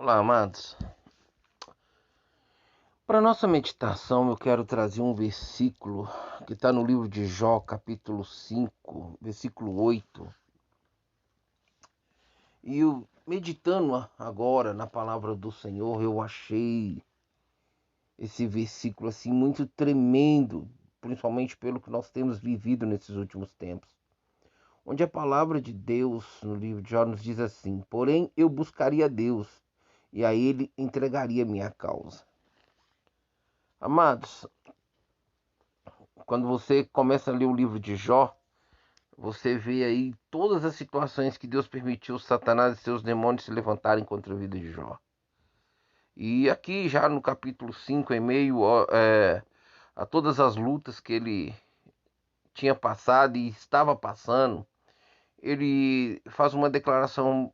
Olá, amados. Para nossa meditação, eu quero trazer um versículo que está no livro de Jó, capítulo 5, versículo 8. E eu, meditando agora na palavra do Senhor, eu achei esse versículo assim muito tremendo, principalmente pelo que nós temos vivido nesses últimos tempos. Onde a palavra de Deus no livro de Jó nos diz assim: porém eu buscaria a Deus, e a ele entregaria minha causa. Amados, quando você começa a ler o livro de Jó, você vê aí todas as situações que Deus permitiu Satanás e seus demônios se levantarem contra a vida de Jó. E aqui já no capítulo 5, em meio a todas as lutas que ele tinha passado e estava passando, ele faz uma declaração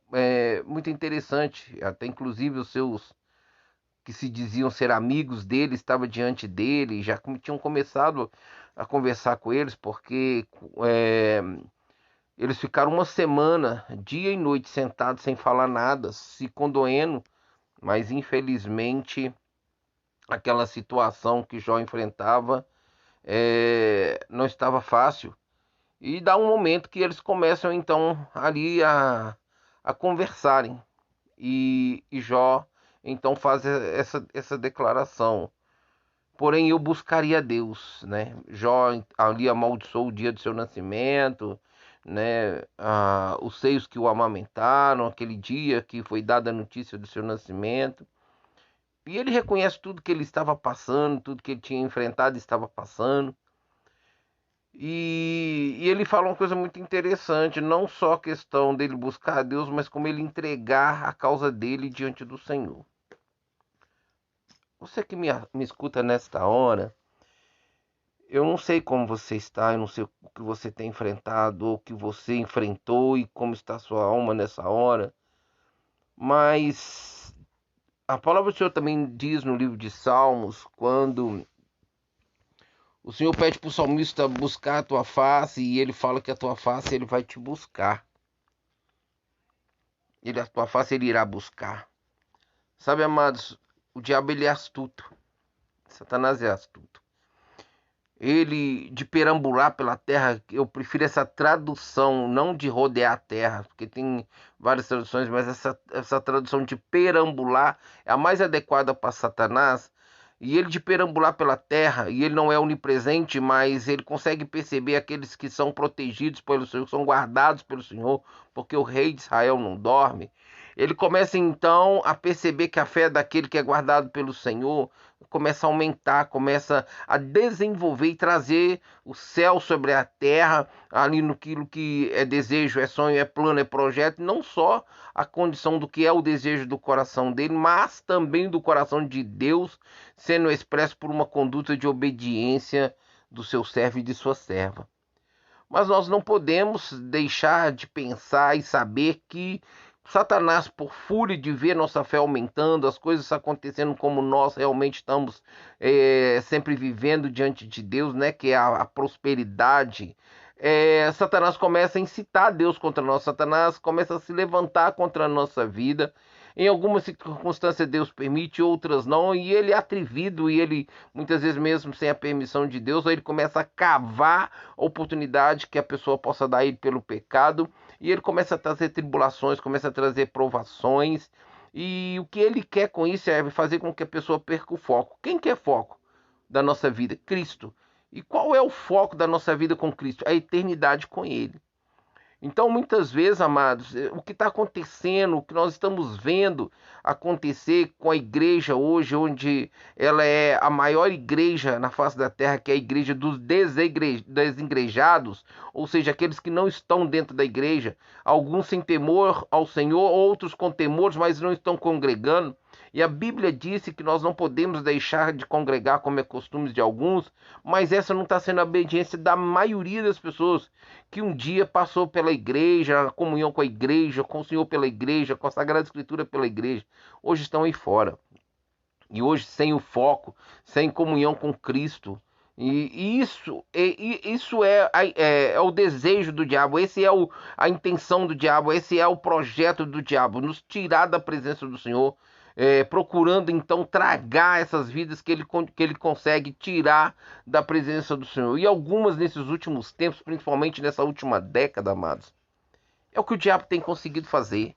muito interessante. Até inclusive os seus que se diziam ser amigos dele estavam diante dele, já tinham começado a conversar com eles, porque eles ficaram uma semana, dia e noite, sentados sem falar nada, se condoendo, mas infelizmente aquela situação que Jó enfrentava não estava fácil. E dá um momento que eles começam então ali a conversarem. E Jó então faz essa declaração. Porém eu buscaria Deus, né? Jó ali amaldiçoou o dia do seu nascimento, né? Os seios que o amamentaram, aquele dia que foi dada a notícia do seu nascimento. E ele reconhece tudo que ele estava passando, tudo que ele tinha enfrentado e estava passando. E ele fala uma coisa muito interessante, não só a questão dele buscar a Deus, mas como ele entregar a causa dele diante do Senhor. Você que me escuta nesta hora, eu não sei como você está, eu não sei o que você tem enfrentado, ou o que você enfrentou e como está a sua alma nessa hora, mas a palavra do Senhor também diz no livro de Salmos, quando o Senhor pede para o salmista buscar a tua face, e ele fala que a tua face ele vai te buscar. A tua face ele irá buscar. Sabe, amados, o diabo ele é astuto. Satanás é astuto. Ele de perambular pela terra, eu prefiro essa tradução, não de rodear a terra, porque tem várias traduções, mas essa tradução de perambular é a mais adequada para Satanás. E ele de perambular pela terra, e ele não é onipresente, mas ele consegue perceber aqueles que são protegidos pelo Senhor, são guardados pelo Senhor, porque o rei de Israel não dorme. Ele começa então a perceber que a fé daquele que é guardado pelo Senhor começa a aumentar, começa a desenvolver e trazer o céu sobre a terra, ali no que é desejo, é sonho, é plano, é projeto, não só a condição do que é o desejo do coração dele, mas também do coração de Deus, sendo expresso por uma conduta de obediência do seu servo e de sua serva. Mas nós não podemos deixar de pensar e saber que Satanás, por fúria de ver nossa fé aumentando, as coisas acontecendo como nós realmente estamos sempre vivendo diante de Deus, né? Que é a prosperidade. Satanás começa a incitar Deus contra nós, Satanás começa a se levantar contra a nossa vida. Em algumas circunstâncias Deus permite, outras não, e ele é atrevido, e ele, muitas vezes mesmo sem a permissão de Deus, ele começa a cavar a oportunidade que a pessoa possa dar a ele pelo pecado, e ele começa a trazer tribulações, começa a trazer provações, e o que ele quer com isso é fazer com que a pessoa perca o foco. Quem quer foco da nossa vida? Cristo. E qual é o foco da nossa vida com Cristo? A eternidade com Ele. Então, muitas vezes, amados, o que está acontecendo, o que nós estamos vendo acontecer com a igreja hoje, onde ela é a maior igreja na face da terra, que é a igreja dos desengrejados, ou seja, aqueles que não estão dentro da igreja, alguns sem temor ao Senhor, outros com temores, mas não estão congregando. E a Bíblia disse que nós não podemos deixar de congregar como é costume de alguns, mas essa não está sendo a obediência da maioria das pessoas que um dia passou pela igreja, a comunhão com a igreja, com o Senhor pela igreja, com a Sagrada Escritura pela igreja, hoje estão aí fora. E hoje sem o foco, sem comunhão com Cristo. E isso é o desejo do diabo, esse é a intenção do diabo, esse é o projeto do diabo, nos tirar da presença do Senhor, procurando então tragar essas vidas que ele consegue tirar da presença do Senhor. E algumas nesses últimos tempos, principalmente nessa última década, amados, é o que o diabo tem conseguido fazer.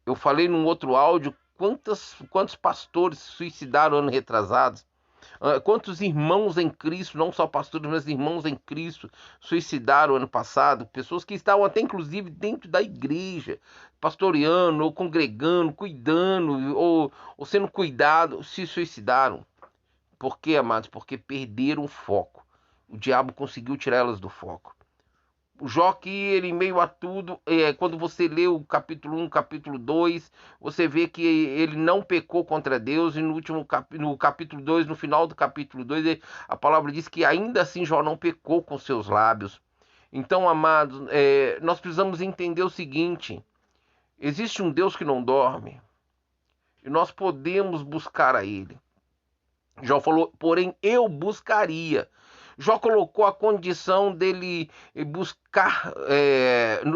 Eu falei num outro áudio quantos pastores se suicidaram ano retrasados. Quantos irmãos em Cristo, não só pastores, mas irmãos em Cristo, suicidaram ano passado? Pessoas que estavam até inclusive dentro da igreja, pastoreando, ou congregando, cuidando, ou sendo cuidados, se suicidaram. Por quê, amados? Porque perderam o foco. O diabo conseguiu tirar elas do foco. O Jó que ele, em meio a tudo, quando você lê o capítulo 1, capítulo 2, você vê que ele não pecou contra Deus, e no capítulo 2, no final do capítulo 2, a palavra diz que ainda assim Jó não pecou com seus lábios. Então, amados, nós precisamos entender o seguinte: existe um Deus que não dorme, e nós podemos buscar a Ele. Jó falou, porém eu buscaria. Jó colocou a condição dele buscar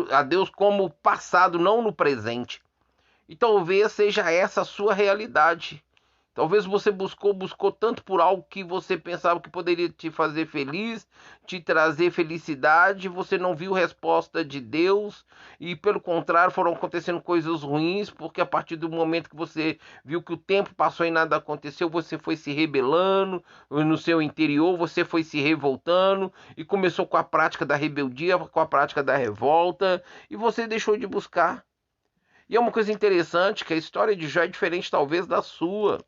a Deus como passado, não no presente. E talvez seja essa a sua realidade. Talvez você buscou tanto por algo que você pensava que poderia te fazer feliz, te trazer felicidade, você não viu resposta de Deus e, pelo contrário, foram acontecendo coisas ruins, porque a partir do momento que você viu que o tempo passou e nada aconteceu, você foi se rebelando no seu interior, você foi se revoltando e começou com a prática da rebeldia, com a prática da revolta, e você deixou de buscar. E é uma coisa interessante que a história de Jó é diferente talvez da sua.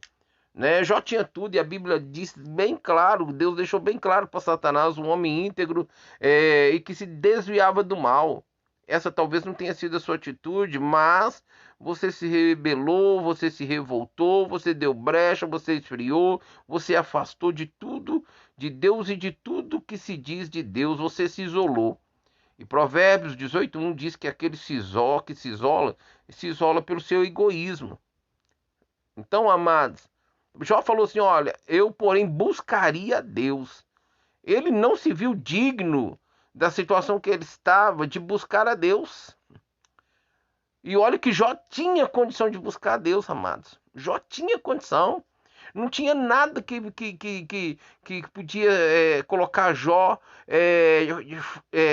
Né? Jó tinha tudo e a Bíblia diz bem claro, Deus deixou bem claro para Satanás, um homem íntegro e que se desviava do mal. Essa talvez não tenha sido a sua atitude, mas você se rebelou, você se revoltou, você deu brecha, você esfriou, você afastou de tudo, de Deus e de tudo que se diz de Deus, você se isolou. E Provérbios 18:1 diz que aquele que se isola pelo seu egoísmo. Então, amados, Jó falou assim: olha, eu, porém, buscaria a Deus. Ele não se viu digno da situação que ele estava de buscar a Deus. E olha que Jó tinha condição de buscar a Deus, amados. Jó tinha condição. Não tinha nada que podia colocar Jó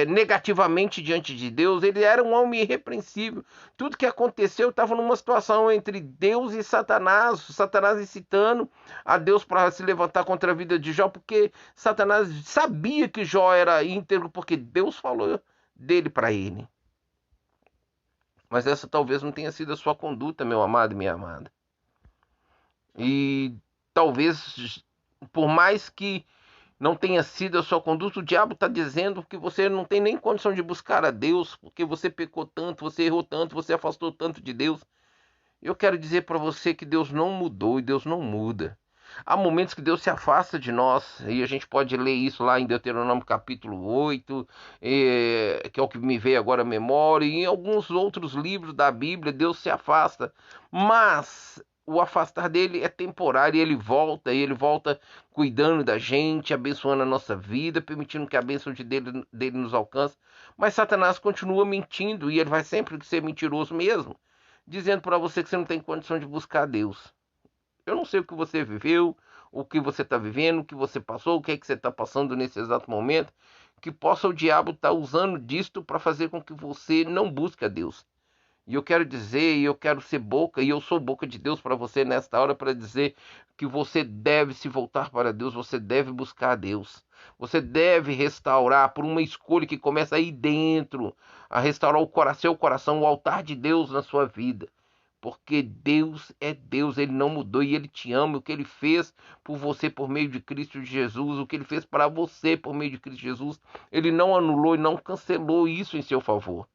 negativamente diante de Deus. Ele era um homem irrepreensível. Tudo que aconteceu estava numa situação entre Deus e Satanás. Satanás incitando a Deus para se levantar contra a vida de Jó, porque Satanás sabia que Jó era íntegro, porque Deus falou dele para ele. Mas essa talvez não tenha sido a sua conduta, meu amado e minha amada. E talvez, por mais que não tenha sido a sua conduta, o diabo está dizendo que você não tem nem condição de buscar a Deus, porque você pecou tanto, você errou tanto, você afastou tanto de Deus. Eu quero dizer para você que Deus não mudou e Deus não muda. Há momentos que Deus se afasta de nós, e a gente pode ler isso lá em Deuteronômio capítulo 8, que é o que me veio agora à memória, e em alguns outros livros da Bíblia, Deus se afasta. Mas o afastar dele é temporário, e ele volta cuidando da gente, abençoando a nossa vida, permitindo que a bênção dele nos alcance. Mas Satanás continua mentindo, e ele vai sempre ser mentiroso mesmo, dizendo para você que você não tem condição de buscar a Deus. Eu não sei o que você viveu, o que você está vivendo, o que você passou, o que é que você está passando nesse exato momento, que possa o diabo estar usando disto para fazer com que você não busque a Deus. E eu quero dizer, e eu quero ser boca, e eu sou boca de Deus para você nesta hora, para dizer que você deve se voltar para Deus, você deve buscar a Deus. Você deve restaurar por uma escolha que começa aí dentro, a restaurar seu coração, o altar de Deus na sua vida. Porque Deus é Deus, Ele não mudou e Ele te ama. O que Ele fez por você por meio de Cristo Jesus, o que Ele fez para você por meio de Cristo Jesus, Ele não anulou e não cancelou isso em seu favor.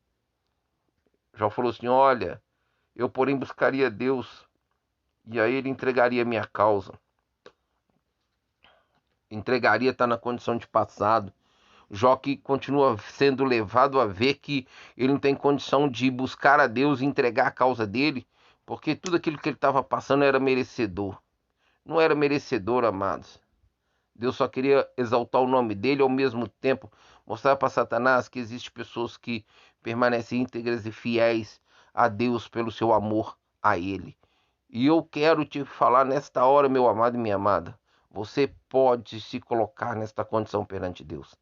Jó falou assim: olha, eu porém buscaria Deus e a Ele entregaria minha causa. Entregaria está na condição de passado. Jó que continua sendo levado a ver que ele não tem condição de buscar a Deus e entregar a causa dele, porque tudo aquilo que ele estava passando era merecedor. Não era merecedor, amados. Deus só queria exaltar o nome dele, ao mesmo tempo mostrar para Satanás que existem pessoas que permanecem íntegras e fiéis a Deus pelo seu amor a ele. E eu quero te falar nesta hora, meu amado e minha amada, você pode se colocar nesta condição perante Deus.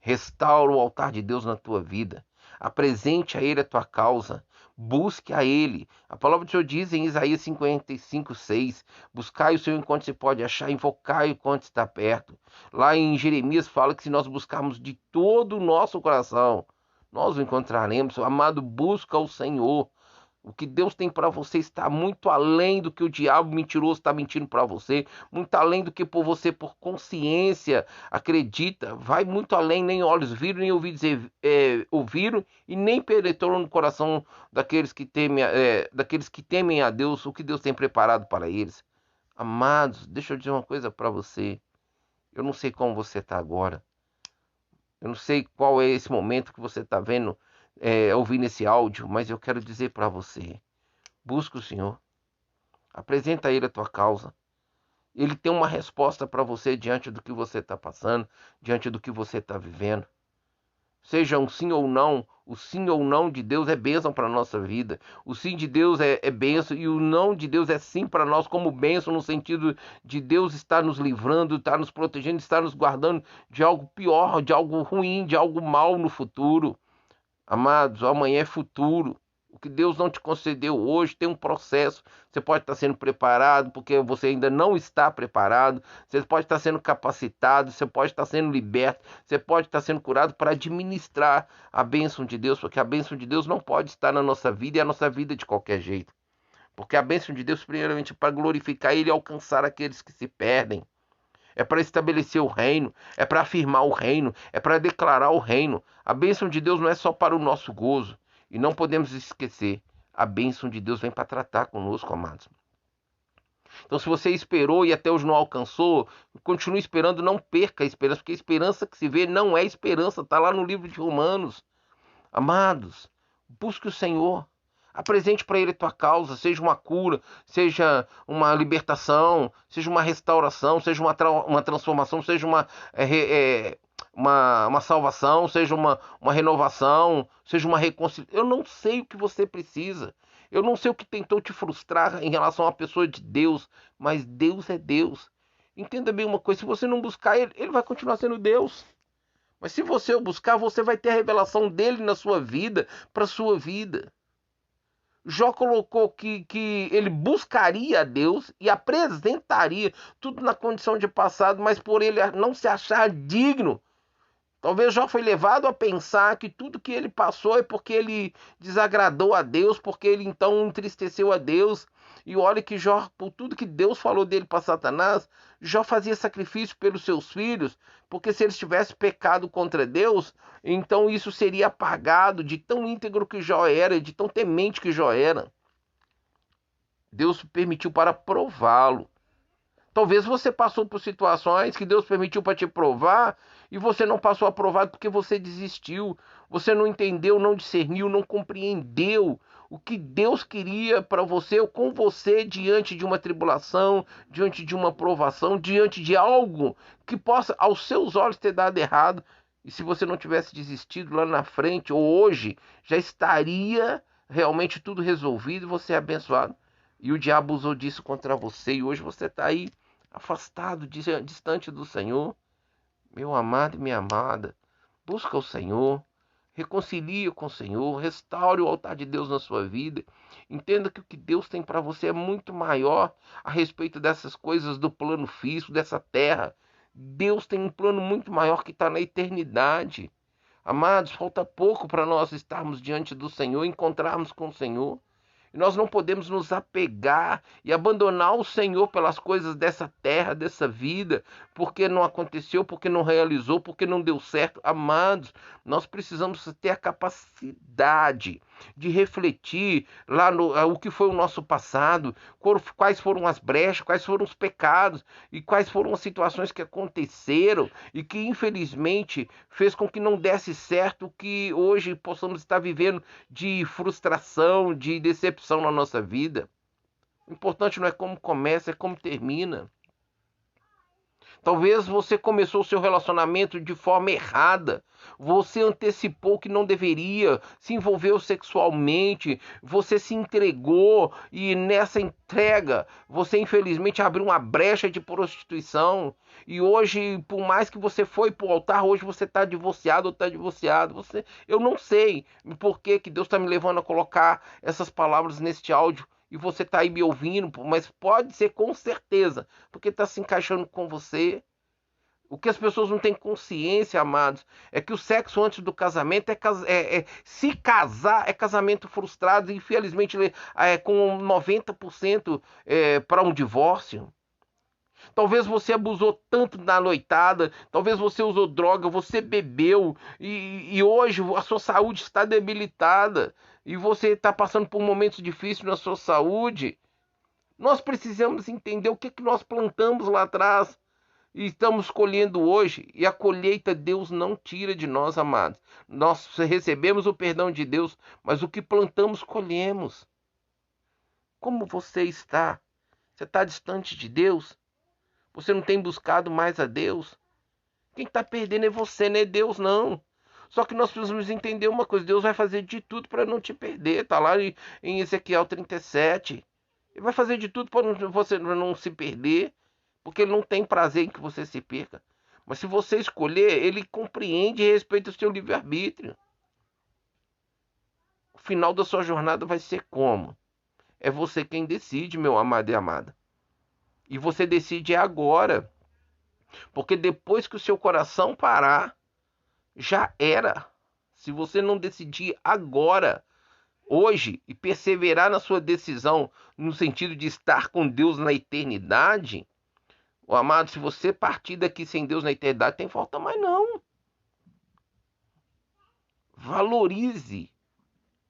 Restaura o altar de Deus na tua vida. Apresente a Ele a tua causa. Busque a Ele. A palavra do Senhor diz em Isaías 55:6: buscai o Senhor enquanto se pode achar, invocai-o enquanto está perto. Lá em Jeremias fala que se nós buscarmos de todo o nosso coração, nós o encontraremos. Amado, busca o Senhor. O que Deus tem para você está muito além do que o diabo mentiroso está mentindo para você, muito além do que por você, por consciência, acredita. Vai muito além, nem olhos viram, nem ouviram, e nem penetrou no coração daqueles que temem a Deus, o que Deus tem preparado para eles. Amados, deixa eu dizer uma coisa para você. Eu não sei como você está agora. Eu não sei qual é esse momento que você está vendo, ouvindo esse áudio, mas eu quero dizer para você. Busca o Senhor. Apresenta a Ele a tua causa. Ele tem uma resposta para você diante do que você está passando, diante do que você está vivendo. Seja um sim ou não, o sim ou não de Deus é bênção para a nossa vida. O sim de Deus é bênção e o não de Deus é sim para nós como bênção, no sentido de Deus estar nos livrando, estar nos protegendo, estar nos guardando de algo pior, de algo ruim, de algo mal no futuro. Amados, o amanhã é futuro. O que Deus não te concedeu hoje tem um processo. Você pode estar sendo preparado porque você ainda não está preparado. Você pode estar sendo capacitado. Você pode estar sendo liberto. Você pode estar sendo curado para administrar a bênção de Deus. Porque a bênção de Deus não pode estar na nossa vida e a nossa vida de qualquer jeito. Porque a bênção de Deus, primeiramente, é para glorificar Ele e alcançar aqueles que se perdem. É para estabelecer o reino, é para afirmar o reino, é para declarar o reino. A bênção de Deus não é só para o nosso gozo. E não podemos esquecer, a bênção de Deus vem para tratar conosco, amados. Então, se você esperou e até hoje não alcançou, continue esperando, não perca a esperança, porque a esperança que se vê não é esperança, está lá no livro de Romanos. Amados, busque o Senhor. Apresente para Ele a tua causa, seja uma cura, seja uma libertação, seja uma restauração, seja uma transformação, seja uma salvação, seja uma renovação, seja uma reconciliação. Eu não sei o que você precisa. Eu não sei o que tentou te frustrar em relação à pessoa de Deus, mas Deus é Deus. Entenda bem uma coisa, se você não buscar Ele, Ele vai continuar sendo Deus. Mas se você o buscar, você vai ter a revelação dele na sua vida, para a sua vida. Jó colocou que ele buscaria a Deus e apresentaria tudo na condição de passado, mas por ele não se achar digno. Talvez Jó foi levado a pensar que tudo que ele passou é porque ele desagradou a Deus, porque ele então entristeceu a Deus. E olha que Jó, por tudo que Deus falou dele para Satanás, Jó fazia sacrifício pelos seus filhos, porque se eles tivessem pecado contra Deus, então isso seria apagado de tão íntegro que Jó era, de tão temente que Jó era. Deus permitiu para prová-lo. Talvez você passou por situações que Deus permitiu para te provar e você não passou aprovado porque você desistiu, você não entendeu, não discerniu, não compreendeu o que Deus queria para você ou com você diante de uma tribulação, diante de uma provação, diante de algo que possa aos seus olhos ter dado errado. E se você não tivesse desistido lá na frente ou hoje, já estaria realmente tudo resolvido e você é abençoado. E o diabo usou disso contra você e hoje você está aí afastado, distante do Senhor. Meu amado e minha amada, busca o Senhor, reconcilie com o Senhor, restaure o altar de Deus na sua vida. Entenda que o que Deus tem para você é muito maior a respeito dessas coisas do plano físico, dessa terra. Deus tem um plano muito maior que está na eternidade. Amados, falta pouco para nós estarmos diante do Senhor, encontrarmos com o Senhor. E nós não podemos nos apegar e abandonar o Senhor pelas coisas dessa terra, dessa vida, porque não aconteceu, porque não realizou, porque não deu certo. Amados, nós precisamos ter a capacidade de refletir lá no o que foi o nosso passado, quais foram as brechas, quais foram os pecados e quais foram as situações que aconteceram e que infelizmente fez com que não desse certo, que hoje possamos estar vivendo de frustração, de decepção na nossa vida. O importante não é como começa, é como termina. Talvez você começou o seu relacionamento de forma errada. Você antecipou que não deveria, se envolveu sexualmente, você se entregou e nessa entrega você infelizmente abriu uma brecha de prostituição. E hoje, por mais que você foi para o altar, hoje você está divorciado ou está divorciado. Eu não sei por que Deus está me levando a colocar essas palavras neste áudio e você está aí me ouvindo, mas pode ser com certeza, porque está se encaixando com você. O que as pessoas não têm consciência, amados, é que o sexo antes do casamento se casar é casamento frustrado e infelizmente com 90% para um divórcio. Talvez você abusou tanto na noitada, talvez você usou droga, você bebeu e hoje a sua saúde está debilitada e você está passando por momentos difíceis na sua saúde. Nós precisamos entender o que nós plantamos lá atrás e estamos colhendo hoje. E a colheita Deus não tira de nós, amados. Nós recebemos o perdão de Deus, mas o que plantamos, colhemos. Como você está? Você está distante de Deus? Você não tem buscado mais a Deus? Quem está perdendo é você, não é Deus, não. Só que nós precisamos entender uma coisa: Deus vai fazer de tudo para não te perder. Está lá em Ezequiel 37. Ele vai fazer de tudo para você não se perder, porque ele não tem prazer em que você se perca. Mas se você escolher, ele compreende e respeita o seu livre-arbítrio. O final da sua jornada vai ser como? É você quem decide, meu amado e amada. E você decide agora. Porque depois que o seu coração parar, já era. Se você não decidir agora, hoje, e perseverar na sua decisão, no sentido de estar com Deus na eternidade, o amado, se você partir daqui sem Deus na eternidade, tem falta mais não. Valorize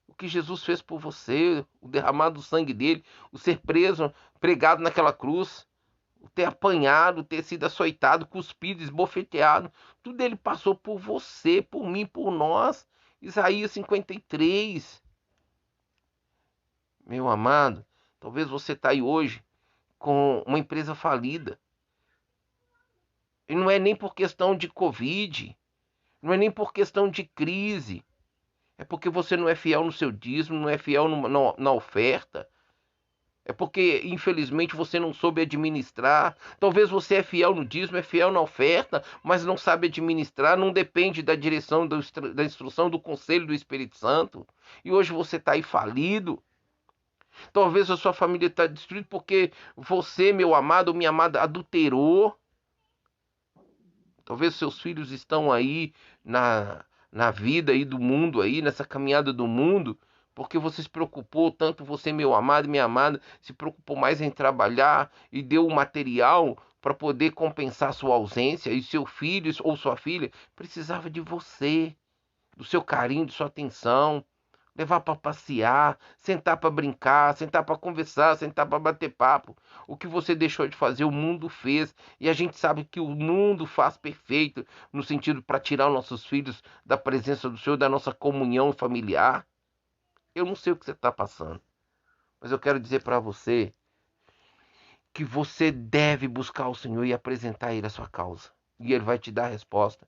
o que Jesus fez por você, o derramado do sangue dele, o ser preso, pregado naquela cruz, o ter apanhado, o ter sido açoitado, cuspido, esbofeteado. Tudo ele passou por você, por mim, por nós. Isaías 53. Meu amado, talvez você está aí hoje com uma empresa falida. E não é nem por questão de Covid, não é nem por questão de crise. É porque você não é fiel no seu dízimo, não é fiel na oferta. É porque, infelizmente, você não soube administrar. Talvez você é fiel no dízimo, é fiel na oferta, mas não sabe administrar, não depende da direção, da instrução, do conselho do Espírito Santo. E hoje você está aí falido. Talvez a sua família está destruída porque você, meu amado ou minha amada, adulterou. Talvez seus filhos estão aí na vida aí do mundo, aí nessa caminhada do mundo, porque você se preocupou tanto, você, meu amado e minha amada, se preocupou mais em trabalhar e deu o material para poder compensar sua ausência, e seu filho ou sua filha precisava de você, do seu carinho, de sua atenção. Levar para passear, sentar para brincar, sentar para conversar, sentar para bater papo. O que você deixou de fazer, o mundo fez. E a gente sabe que o mundo faz perfeito no sentido para tirar os nossos filhos da presença do Senhor, da nossa comunhão familiar. Eu não sei o que você está passando, mas eu quero dizer para você que você deve buscar o Senhor e apresentar a Ele a sua causa. E Ele vai te dar a resposta.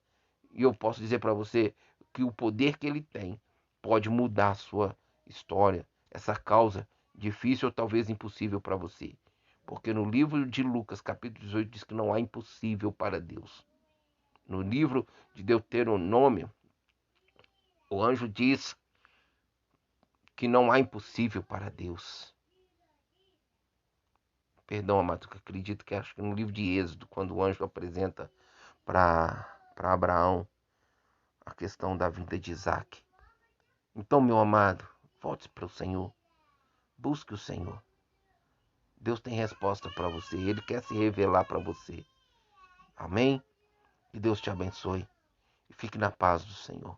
E eu posso dizer para você que o poder que Ele tem pode mudar a sua história, essa causa difícil ou talvez impossível para você. Porque no livro de Lucas, capítulo 18, diz que não há impossível para Deus. No livro de Deuteronômio, o anjo diz que não há impossível para Deus. Perdão, amado, que acredito que acho que no livro de Êxodo, quando o anjo apresenta para Abraão a questão da vinda de Isaac. Então, meu amado, volte para o Senhor. Busque o Senhor. Deus tem resposta para você. Ele quer se revelar para você. Amém? Que Deus te abençoe. E fique na paz do Senhor.